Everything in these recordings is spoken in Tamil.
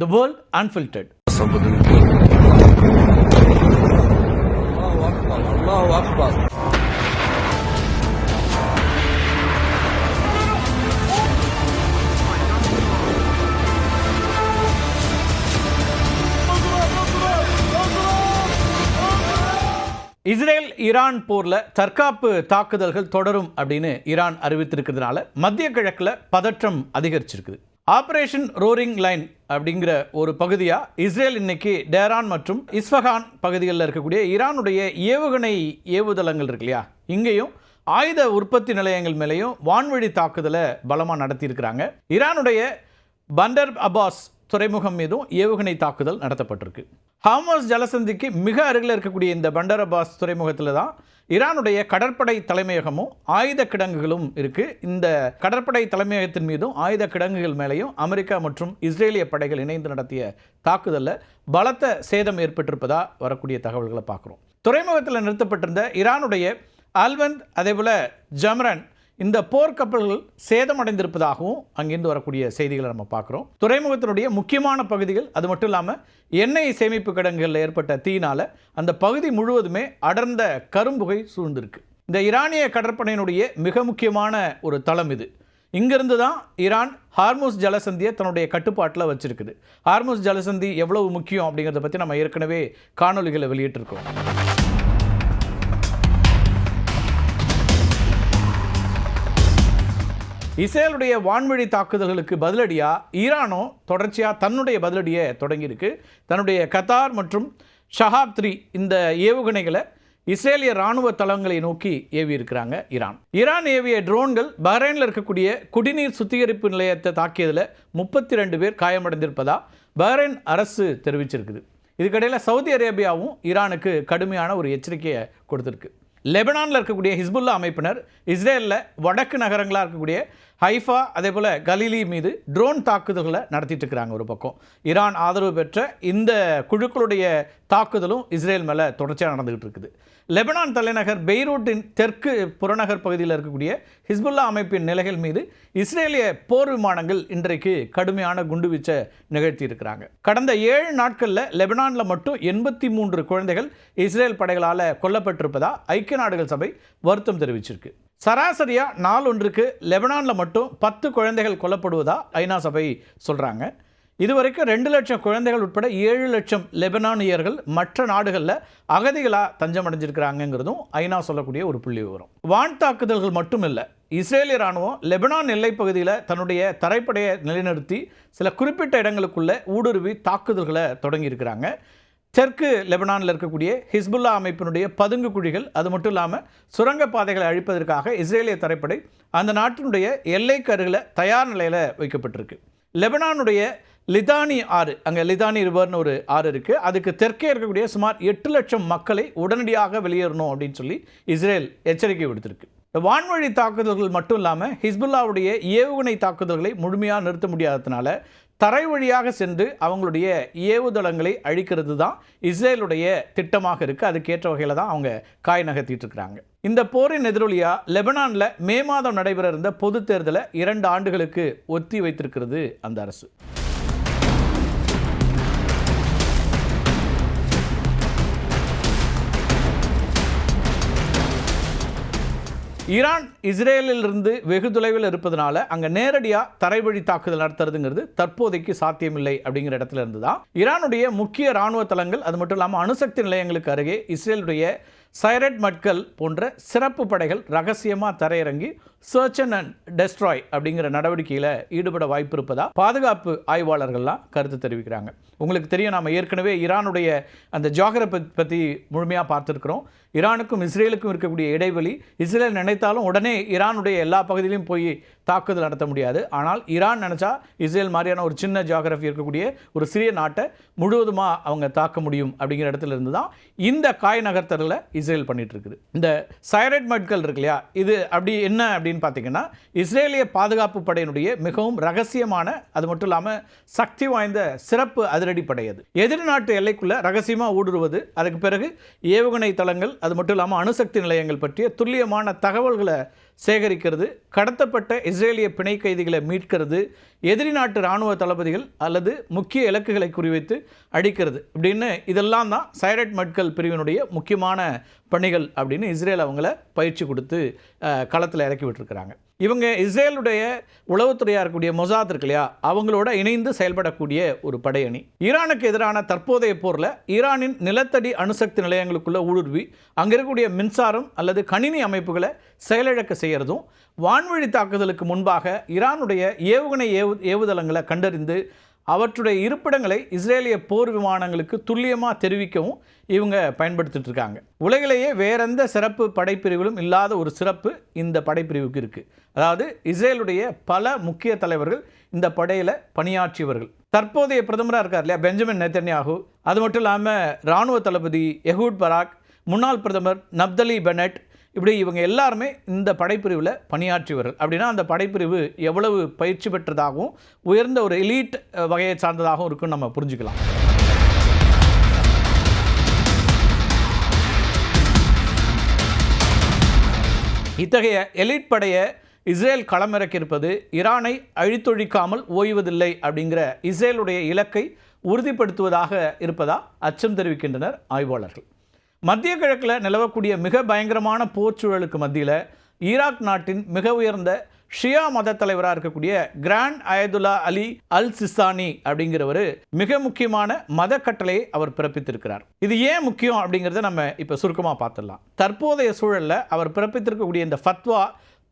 The World Unfiltered. Allahu Akbar. Israel Iran போர்ல தற்காப்பு தாக்குதல்கள் தொடரும் அப்படின்னு ஈரான் அறிவித்திருக்கிறதுனால மத்திய கிழக்குல பதற்றம் அதிகரிச்சிருக்குது. ஆபரேஷன் ரோரிங் லைன் அப்படிங்கிற ஒரு பகுதியாக இஸ்ரேல் இன்னைக்கு டேரான் மற்றும் இஸ்ஃபகான் பகுதிகளில் இருக்கக்கூடிய ஈரானுடைய ஏவுகணை ஏவுதளங்கள் இருக்கு இல்லையா, இங்கேயும் ஆயுத உற்பத்தி நிலையங்கள் மேலேயும் வான்வழி தாக்குதலை பலமாக நடத்தியிருக்கிறாங்க. ஈரானுடைய பண்டர் அப்பாஸ் துறைமுகம் மீதும் ஏவுகணை தாக்குதல் நடத்தப்பட்டிருக்கு. ஹார்மஸ் ஜலசந்திக்கு மிக அருகில் இருக்கக்கூடிய இந்த பண்டர் அப்பாஸ் துறைமுகத்தில் தான் ஈரானுடைய கடற்படை தலைமையகமும் ஆயுத கிடங்குகளும் இருக்குது. இந்த கடற்படை தலைமையகத்தின் மீதும் ஆயுத கிடங்குகள் மேலேயும் அமெரிக்கா மற்றும் இஸ்ரேலிய படைகள் இணைந்து நடத்திய தாக்குதலில் பலத்த சேதம் ஏற்பட்டிருப்பதா வரக்கூடிய தகவல்களை பார்க்குறோம். துறைமுகத்தில் நிறுத்தப்பட்டிருந்த ஈரானுடைய அல்வந்த் அதேபோல் ஜம்ரன் இந்த போர்க்கப்பல்கள் சேதமடைந்திருப்பதாகவும் அங்கிருந்து வரக்கூடிய செய்திகளை நம்ம பார்க்குறோம். துறைமுகத்தினுடைய முக்கியமான பகுதிகள், அது மட்டும் இல்லாமல் எண்ணெய் சேமிப்பு கிடங்குகளில் ஏற்பட்ட தீயினால் அந்த பகுதி முழுவதுமே அடர்ந்த கரும்புகை சூழ்ந்திருக்கு. இந்த ஈரானிய கடற்படையினுடைய மிக முக்கியமான ஒரு தளம் இது. இங்கிருந்து தான் ஈரான் ஹார்முஸ் ஜலசந்தியை தன்னுடைய கட்டுப்பாட்டில் வச்சிருக்குது. ஹார்முஸ் ஜலசந்தி எவ்வளவு முக்கியம் அப்படிங்கிறத பற்றி நம்ம ஏற்கனவே காணொலிகளை வெளியிட்டிருக்கோம். இஸ்ரேலுடைய வான்வழி தாக்குதல்களுக்கு பதிலடியாக ஈரானோ தொடர்ச்சியாக தன்னுடைய பதிலடியை தொடங்கியிருக்கு. தன்னுடைய கத்தார் மற்றும் ஷஹாப் 3 இந்த ஏவுகணைகளை இஸ்ரேலிய இராணுவ தளங்களை நோக்கி ஏவி இருக்கிறாங்க ஈரான் ஏவிய ட்ரோன்கள் பஹ்ரைனில் இருக்கக்கூடிய குடிநீர் சுத்திகரிப்பு நிலையத்தை தாக்கியதில் 32 பேர் காயமடைந்திருப்பதா பஹ்ரைன் அரசு தெரிவிச்சிருக்குது. இதுக்கிடையில் சவுதி அரேபியாவும் ஈரானுக்கு கடுமையான ஒரு எச்சரிக்கையை கொடுத்துருக்கு. லெபனானில் இருக்கக்கூடிய ஹிஸ்புல்லா அமைப்பினர் இஸ்ரேலில் வடக்கு நகரங்களாக இருக்கக்கூடிய ஹைஃபா அதே போல் கலீலி மீது ட்ரோன் தாக்குதல்களை நடத்திட்டு இருக்கிறாங்க. ஒரு பக்கம் ஈரான் ஆதரவு பெற்ற இந்த குழுக்களுடைய தாக்குதலும் இஸ்ரேல் மேலே தொடர்ச்சியாக நடந்துகிட்டு இருக்குது. லெபனான் தலைநகர் பெய்ரூட்டின் தெற்கு புறநகர் பகுதியில் இருக்கக்கூடிய ஹிஸ்புல்லா அமைப்பின் நிலைகள் மீது இஸ்ரேலிய போர் விமானங்கள் இன்றைக்கு கடுமையான குண்டுவீச்சை நிகழ்த்தி இருக்கிறாங்க. கடந்த 7 நாட்களில் லெபனானில் மட்டும் 83 குழந்தைகள் இஸ்ரேல் படைகளால் கொல்லப்பட்டிருப்பதா ஐக்கிய நாடுகள் சபை வருத்தம் தெரிவிச்சிருக்கு. சராசரியாக நாளொன்றுக்கு லெபனானில் மட்டும் 10 குழந்தைகள் கொல்லப்படுவதா ஐநா சபை சொல்கிறாங்க. இதுவரைக்கும் 2 லட்சம் குழந்தைகள் உட்பட 7 லட்சம் லெபனானியர்கள் மற்ற நாடுகளில் அகதிகளாக தஞ்சம் அடைஞ்சிருக்கிறாங்கிறதும் ஐநா சொல்லக்கூடிய ஒரு புள்ளி விவரம். வான் தாக்குதல்கள் மட்டும் இல்லை, இஸ்ரேலிய இராணுவம் லெபனான் எல்லைப் பகுதியில் தன்னுடைய தரைப்படையை நிலைநிறுத்தி சில குறிப்பிட்ட இடங்களுக்குள்ள ஊடுருவி தாக்குதல்களை தொடங்கியிருக்கிறாங்க. தெற்கு லெபனானில் இருக்கக்கூடிய ஹிஸ்புல்லா அமைப்பினுடைய பதுங்கு குழிகள், அது மட்டும் இல்லாமல் சுரங்கப்பாதைகளை அழிப்பதற்காக இஸ்ரேலிய தரைப்படை அந்த நாட்டினுடைய எல்லைக்கு அருகில் தயார் நிலையில் வைக்கப்பட்டிருக்கு. லெபனானுடைய லிதானி ஆறு, அங்கே லிதானி ரிவர்னு ஒரு ஆறு இருக்குது, அதுக்கு தெற்கே இருக்கக்கூடிய சுமார் 8 லட்சம் மக்களை உடனடியாக வெளியேறணும் அப்படின்னு சொல்லி இஸ்ரேல் எச்சரிக்கை விடுத்திருக்கு. வான்வழி தாக்குதல்கள் மட்டும் இல்லாமல் ஹிஸ்புல்லாவுடைய ஏவுகணை தாக்குதல்களை முழுமையாக நிறுத்த முடியாததுனால தரை வழியாக சென்று அவங்களுடைய ஏவுதளங்களை அழிக்கிறது தான் இஸ்ரேலுடைய திட்டமாக இருக்குது. அதுக்கேற்ற வகையில் தான் அவங்க காய் நகர்த்திட்டு இருக்கிறாங்க. இந்த போரின் எதிரொலியாக லெபனானில் மே மாதம் நடைபெற இருந்த பொது தேர்தலை 2 ஆண்டுகளுக்கு ஒத்தி வைத்திருக்கிறது அந்த அரசு. ஈரான் இஸ்ரேலிலிருந்து வெகு தொலைவில் இருப்பதனால அங்கே நேரடியாக தரைவழி தாக்குதல் நடத்துறதுங்கிறது தற்போதைக்கு சாத்தியமில்லை அப்படிங்கிற இடத்துல இருந்து தான் ஈரானுடைய முக்கிய இராணுவ தளங்கள், அது மட்டும் இல்லாமல் அணுசக்தி நிலையங்களுக்கு அருகே இஸ்ரேலுடைய சைரட் மட்கல் போன்ற சிறப்பு படைகள் ரகசியமாக தரையிறங்கி சர்ச் அண்ட் டெஸ்ட்ராய் அப்படிங்கிற நடவடிக்கையில் ஈடுபட வாய்ப்பு இருப்பதா பாதுகாப்பு ஆய்வாளர்கள்லாம் கருத்து தெரிவிக்கிறாங்க. உங்களுக்கு தெரியும், நாம் ஏற்கனவே ஈரானுடைய அந்த ஜியோகிராஃபி பற்றி முழுமையாக பார்த்துருக்கிறோம். ஈரானுக்கும் இஸ்ரேலுக்கும் இருக்கக்கூடிய இடைவெளி, இஸ்ரேல் நினைத்தாலும் உடனே ஈரானுடைய எல்லா பகுதியிலையும் போய் தாக்குதல் நடத்த முடியாது. ஆனால் ஈரான் நினச்சா இஸ்ரேல் மாதிரியான ஒரு சின்ன ஜியோகிராஃபி இருக்கக்கூடிய ஒரு சிறிய நாட்டை முழுவதுமாக அவங்க தாக்க முடியும் அப்படிங்கிற இடத்துல இருந்து தான் இந்த காய் நகர்த்தல்களை இஸ்ரேல் பண்ணிட்டு இருக்குது. இந்த சைரட் மட்கல் இருக்கு இல்லையா, இது அப்படி என்ன அப்படின்னு பார்த்தீங்கன்னா இஸ்ரேலிய பாதுகாப்பு படையினுடைய மிகவும் ரகசியமான, அது மட்டும் இல்லாமல் சக்தி வாய்ந்த சிறப்பு அதிரடி படை. அது எதிர் நாட்டு எல்லைக்குள்ள ரகசியமாக ஊடுருவது, அதுக்கு பிறகு ஏவுகணை தளங்கள், அது மட்டும் இல்லாமல் அணுசக்தி நிலையங்கள் பற்றிய துல்லியமான தகவல்களை சேகரிக்கிறது, கடத்தப்பட்ட இஸ்ரேலிய பிணை கைதிகளை மீட்கிறது, எதிரி நாட்டு இராணுவ தளபதிகள் அல்லது முக்கிய இலக்குகளை குறிவைத்து அடிக்கிறது அப்படின்னு இதெல்லாம் தான் சைரட் மெட்கல் பிரிவினுடைய முக்கியமான பணிகள் அப்படின்னு இஸ்ரேல் அவங்கள பயிற்சி கொடுத்து களத்தில் இறக்கி விட்டுருக்கிறாங்க. இவங்க இஸ்ரேலுடைய உளவுத்துறையாக இருக்கக்கூடிய மொசாத் இருக்கு இல்லையா, அவங்களோட இணைந்து செயல்படக்கூடிய ஒரு படையணி. ஈரானுக்கு எதிரான தற்போதைய போரில் ஈரானின் நிலத்தடி அணுசக்தி நிலையங்களுக்குள்ள ஊடுருவி அங்கே இருக்கக்கூடிய மின்சாரம் அல்லது கணினி அமைப்புகளை செயலிழக்க செய்கிறதும், வான்வழி தாக்குதலுக்கு முன்பாக ஈரானுடைய ஏவுகணை ஏவுதளங்களை கண்டறிந்து அவற்றுடைய இருப்பிடங்களை இஸ்ரேலிய போர் விமானங்களுக்கு துல்லியமாக தெரிவிக்கவும் இவங்க பயன்படுத்திட்டு இருக்காங்க. உலகிலேயே வேறெந்த சிறப்பு படைப்பிரிவிலும் இல்லாத ஒரு சிறப்பு இந்த படைப்பிரிவுக்கு இருக்குது. அதாவது இஸ்ரேலுடைய பல முக்கிய தலைவர்கள் இந்த படையில் பணியாற்றியவர்கள். தற்போதைய பிரதமராக இருக்கார் இல்லையா பெஞ்சமின் நேத்தன்யாகு, அது மட்டும் இல்லாமல் இராணுவ தளபதி எஹூட் பராக், முன்னாள் பிரதமர் நப்தலி பெனட், இப்படி இவங்க எல்லாருமே இந்த படைப்பிரிவில் பணியாற்றியவர்கள். அப்படின்னா அந்த படைப்பிரிவு எவ்வளவு பயிற்சி பெற்றதாகவும் உயர்ந்த ஒரு எலீட் வகையை சார்ந்ததாகவும் இருக்குன்னு நம்ம புரிஞ்சுக்கலாம். இத்தகைய எலீட் படையை இஸ்ரேல் களமிறக்கியிருப்பது ஈரானை அழித்தொழிக்காமல் ஓய்வதில்லை அப்படிங்கிற இஸ்ரேலுடைய இலக்கை உறுதிப்படுத்துவதாக இருப்பதா அச்சம் தெரிவிக்கின்றனர் ஆய்வாளர்கள். மத்திய கிழக்கில் நிலவக்கூடிய மிக பயங்கரமான போர்ச்சூழலுக்கு மத்தியில் ஈராக் நாட்டின் மிக உயர்ந்த ஷியா மத தலைவராக இருக்கக்கூடிய கிராண்ட் அயதுல்லா அலி அல் சிஸ்தானி அப்படிங்கிறவர் மிக முக்கியமான மத கட்டளையை அவர் பிறப்பித்திருக்கிறார். இது ஏன் முக்கியம் அப்படிங்கிறத நம்ம இப்போ சுருக்கமாக பார்த்துடலாம். தற்போதைய சூழலில் அவர் பிறப்பித்திருக்கக்கூடிய இந்த ஃபத்வா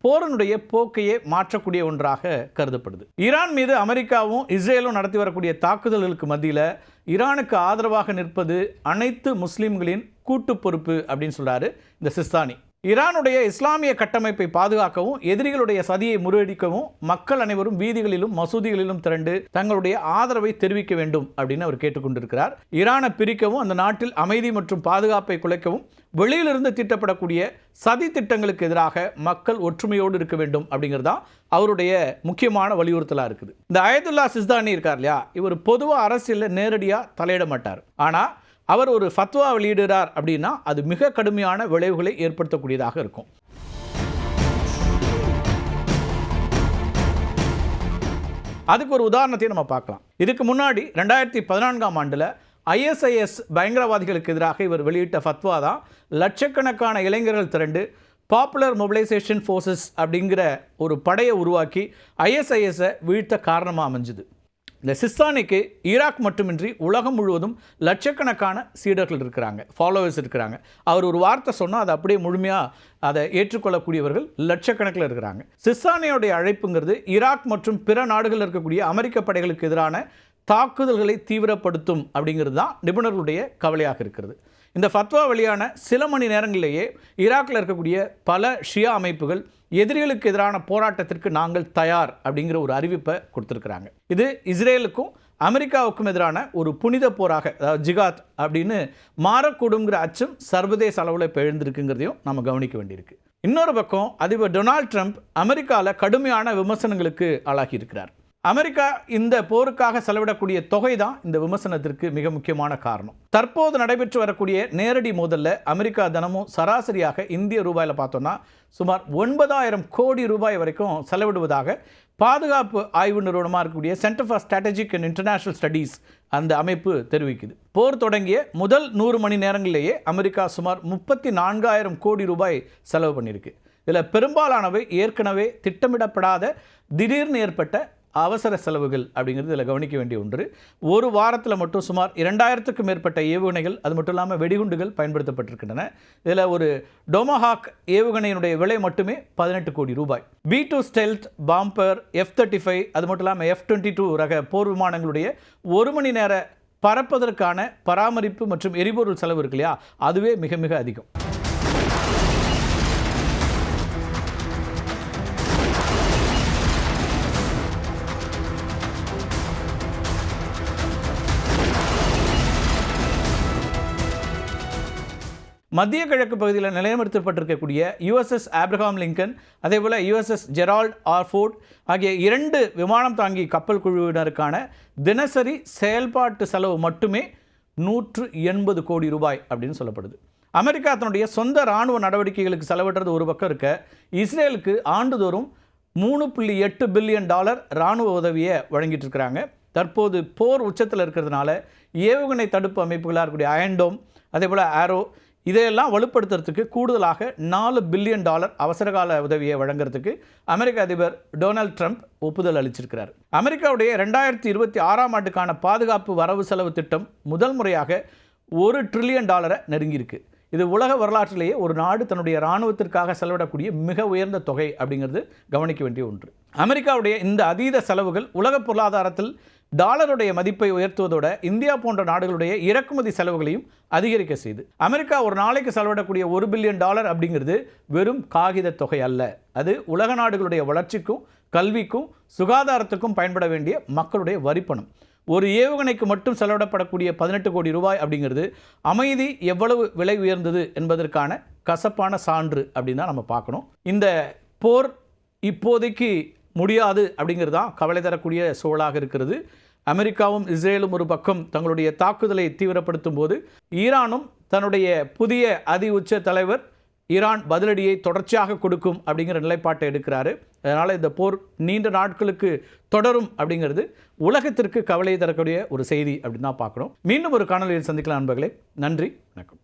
போரனுடைய போக்கையே மாற்றக்கூடிய ஒன்றாக கருதப்படுது. ஈரான் மீது அமெரிக்காவும் இஸ்ரேலும் நடத்தி வரக்கூடிய தாக்குதல்களுக்கு மத்தியில் ஈரானுக்கு ஆதரவாக நிற்பது அனைத்து முஸ்லீம்களின் கூட்டு பொறுப்பு அப்படின்னு சொல்றாரு இந்த சிஸ்தானி. ஈரானுடைய இஸ்லாமிய கட்டமைப்பை பாதுகாக்கவும் எதிரிகளுடைய சதியை முறியடிக்கவும் மக்கள் அனைவரும் வீதிகளிலும் மசூதிகளிலும் திரண்டு தங்களுடைய ஆதரவை தெரிவிக்க வேண்டும் அப்படின்னு அவர் கேட்டுக்கொண்டிருக்கிறார். ஈரானை பிரிக்கவும் அந்த நாட்டில் அமைதி மற்றும் பாதுகாப்பை குலைக்கவும் வெளியிலிருந்து தீட்டப்படக்கூடிய சதி திட்டங்களுக்கு எதிராக மக்கள் ஒற்றுமையோடு இருக்க வேண்டும் அப்படிங்கிறது தான் அவருடைய முக்கியமான வலியுறுத்தலாக இருக்குது. இந்த அயதுல்லா சிஸ்தானி இருக்கார் இல்லையா, இவர் பொதுவாக அரசியலில் நேரடியாக தலையிட மாட்டார். ஆனால் அவர் ஒரு ஃபத்வா வெளியிடுறார் அப்படின்னா அது மிக கடுமையான விளைவுகளை ஏற்படுத்தக்கூடியதாக இருக்கும். அதுக்கு ஒரு உதாரணத்தையும் நம்ம பார்க்கலாம். இதுக்கு முன்னாடி 2014ஆம் ஆண்டில் ISIS பயங்கரவாதிகளுக்கு எதிராக இவர் வெளியிட்ட ஃபத்வா தான் லட்சக்கணக்கான இளைஞர்கள் திரண்டு பாப்புலர் மொபிலைசேஷன் ஃபோர்ஸஸ் அப்படிங்கிற ஒரு படையை உருவாக்கி ISIS-ஐ வீழ்த்த காரணமாக அமைஞ்சுது. இந்த சிஸ்தானிக்கு ஈராக் மட்டுமின்றி உலகம் முழுவதும் லட்சக்கணக்கான சீடர்கள் இருக்கிறாங்க, ஃபாலோவர்ஸ் இருக்கிறாங்க. அவர் ஒரு வார்த்தை சொன்னால் அதை அப்படியே முழுமையாக அதை ஏற்றுக்கொள்ளக்கூடியவர்கள் லட்சக்கணக்கில் இருக்கிறாங்க. சிஸ்தானியோடைய அழைப்புங்கிறது ஈராக் மற்றும் பிற நாடுகளில் இருக்கக்கூடிய அமெரிக்க படைகளுக்கு எதிரான தாக்குதல்களை தீவிரப்படுத்தும் அப்படிங்கிறது தான் நிபுணர்களுடைய கவலையாக இருக்கிறது. இந்த ஃபத்வா வெளியான சில மணி நேரங்களிலேயே ஈராக்கில் இருக்கக்கூடிய பல ஷியா அமைப்புகள் எதிரிகளுக்கு எதிரான போராட்டத்திற்கு நாங்கள் தயார் அப்படிங்கிற ஒரு அறிவிப்பை கொடுத்துருக்குறாங்க. இது இஸ்ரேலுக்கும் அமெரிக்காவுக்கும் எதிரான ஒரு புனித போராக, அதாவது ஜிகாத் அப்படின்னு மாறக்கூடுங்கிற அச்சம் சர்வதேச அளவில் இப்போ எழுந்திருக்குங்கிறதையும் நம்ம கவனிக்க வேண்டியிருக்கு. இன்னொரு பக்கம் அதிபர் டொனால்ட் ட்ரம்ப் அமெரிக்காவில் கடுமையான விமர்சனங்களுக்கு ஆளாகி இருக்கிறார். அமெரிக்கா இந்த போருக்காக செலவிடக்கூடிய தொகை தான் இந்த விமர்சனத்திற்கு மிக முக்கியமான காரணம். தற்போது நடைபெற்று வரக்கூடிய நேரடி மோதலில் அமெரிக்கா தினமும் சராசரியாக இந்திய ரூபாயில் பார்த்தோம்னா சுமார் 9,000 கோடி ரூபாய் வரைக்கும் செலவிடுவதாக பாதுகாப்பு ஆய்வு நிறுவனமாக இருக்கக்கூடிய centre for strategic and international studies அந்த அமைப்பு தெரிவிக்குது. போர் தொடங்கிய முதல் 100 மணி நேரங்களிலேயே அமெரிக்கா சுமார் 34,000 கோடி ரூபாய் செலவு பண்ணியிருக்கு. இதில் பெரும்பாலானவை ஏற்கனவே திட்டமிடப்படாத திடீர்னு ஏற்பட்ட அவசர செலவுகள் அப்படிங்கிறது இதில் கவனிக்க வேண்டிய ஒன்று. ஒரு வாரத்தில் மட்டும் சுமார் 2000க்கும் மேற்பட்ட ஏவுகணைகள், அது மட்டும் இல்லாமல் வெடிகுண்டுகள் பயன்படுத்தப்பட்டிருக்கின்றன. இதில் ஒரு டொமஹாக் ஏவுகணையினுடைய விலை மட்டுமே 18 கோடி ரூபாய். B2 ஸ்டெல்த் பாம்பர், F-35, அது மட்டும் இல்லாமல் F-22 ரக போர் விமானங்களுடைய 1 மணி நேர பறப்பதற்கான பராமரிப்பு மற்றும் எரிபொருள் செலவு இருக்கு இல்லையா, அதுவே மிக மிக அதிகம். மத்திய கிழக்கு பகுதியில் நிலைநிறுத்தப்பட்டிருக்கக்கூடிய USS ஆப்ரஹாம் லிங்கன், அதே போல் USS ஜெரால்ட் ஆர் ஃபோர்ட் ஆகிய 2 விமானம் தாங்கி கப்பல் குழுவினருக்கான தினசரி செயல்பாட்டு செலவு மட்டுமே 180 கோடி ரூபாய் அப்படின்னு சொல்லப்படுது. அமெரிக்கா தன்னுடைய சொந்த இராணுவ நடவடிக்கைகளுக்கு செலவிடுறது ஒரு பக்கம் இருக்க, இஸ்ரேலுக்கு ஆண்டுதோறும் $3.8 பில்லியன் இராணுவ உதவியை வழங்கிட்டு இருக்கிறாங்க. தற்போது போர் உச்சத்தில் இருக்கிறதுனால ஏவுகணை தடுப்பு அமைப்புகளாக இருக்கக்கூடிய அயன்டோம், அதே போல் ஆரோ, இதையெல்லாம் வலுப்படுத்துறதுக்கு கூடுதலாக $4 பில்லியன் அவசரகால உதவியை வழங்குறதுக்கு அமெரிக்க அதிபர் டொனால்ட் ட்ரம்ப் ஒப்புதல் அளிச்சிருக்கிறார். அமெரிக்காவுடைய 2026ஆம் ஆண்டுக்கான பாதுகாப்பு வரவு செலவு திட்டம் முதல் முறையாக $1 ட்ரில்லியன் நெருங்கியிருக்கு. இது உலக வரலாற்றிலேயே ஒரு நாடு தன்னுடைய இராணுவத்திற்காக செலவிடக்கூடிய மிக உயர்ந்த தொகை அப்படிங்கிறது கவனிக்க வேண்டிய ஒன்று. அமெரிக்காவுடைய இந்த அதீத செலவுகள் உலக பொருளாதாரத்தில் டாலருடைய மதிப்பை உயர்த்துவதோட இந்தியா போன்ற நாடுகளுடைய இறக்குமதி செலவுகளையும் அதிகரிக்க செய்து. அமெரிக்கா ஒரு நாளைக்கு செலவிடக்கூடிய $1 பில்லியன் அப்படிங்கிறது வெறும் காகித தொகை அல்ல. அது உலக நாடுகளுடைய வளர்ச்சிக்கும் கல்விக்கும் சுகாதாரத்துக்கும் பயன்பட வேண்டிய மக்களுடைய வரிப்பணம். ஒரு ஏவுகணைக்கு மட்டும் செலவிடப்படக்கூடிய 18 கோடி ரூபாய் அப்படிங்கிறது அமைதி எவ்வளவு விலை உயர்ந்தது என்பதற்கான கசப்பான சான்று அப்படின்னு தான் நம்ம பார்க்கணும். இந்த போர் இப்போதைக்கு முடியாது அப்படிங்கிறது தான் கவலை தரக்கூடிய சூழலாக இருக்கிறது. அமெரிக்காவும் இஸ்ரேலும் ஒரு பக்கம் தங்களுடைய தாக்குதலை தீவிரப்படுத்தும் போது, ஈரானும் தன்னுடைய புதிய அதி உச்ச தலைவர் ஈரான் பதிலடியை தொடர்ச்சியாக கொடுக்கும் அப்படிங்கிற நிலைப்பாட்டை எடுக்கிறாரு. அதனால் இந்த போர் நீண்ட நாட்களுக்கு தொடரும் அப்படிங்கிறது உலகத்திற்கு கவலை தரக்கூடிய ஒரு செய்தி அப்படின்னு தான் பார்க்கணும். மீண்டும் ஒரு காணொலியில் சந்திக்கலாம் நண்பர்களே. நன்றி, வணக்கம்.